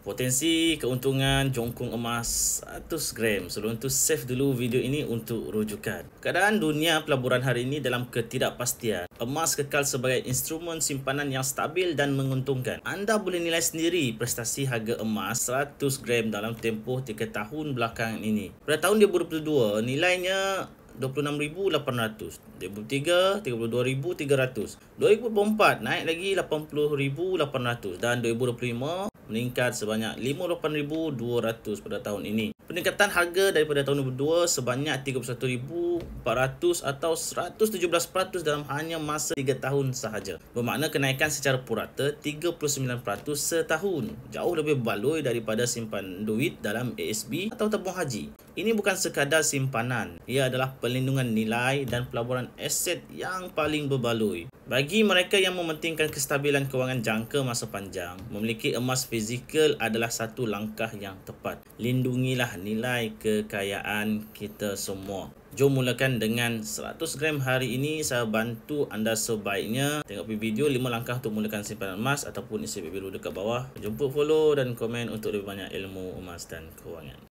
Potensi keuntungan jongkong emas 100 gram. Sebelum tu save dulu video ini untuk rujukan. Keadaan dunia pelaburan hari ini dalam ketidakpastian. Emas kekal sebagai instrumen simpanan yang stabil dan menguntungkan. Anda boleh nilai sendiri prestasi harga emas 100 gram dalam tempoh 3 tahun belakangan ini. Pada tahun 2022 nilainya 26,800, 2023 32,300, 2024 naik lagi 80,800 dan 2025 meningkat sebanyak 58,200 pada tahun ini. Peningkatan harga daripada tahun 2022 sebanyak 31,400 atau 117% dalam hanya masa 3 tahun sahaja. Bermakna kenaikan secara purata 39% setahun. Jauh lebih berbaloi daripada simpan duit dalam ASB atau tabung haji. Ini bukan sekadar simpanan, ia adalah pelindungan nilai dan pelaburan aset yang paling berbaloi. Bagi mereka yang mementingkan kestabilan kewangan jangka masa panjang, memiliki emas fizikal adalah satu langkah yang tepat. Lindungilah nilai kekayaan kita semua. Jom mulakan dengan 100 gram hari ini. Saya bantu anda sebaiknya tengok video 5 langkah untuk mulakan simpanan emas ataupun isi biru dekat bawah. Jemput follow dan komen untuk lebih banyak ilmu emas dan kewangan.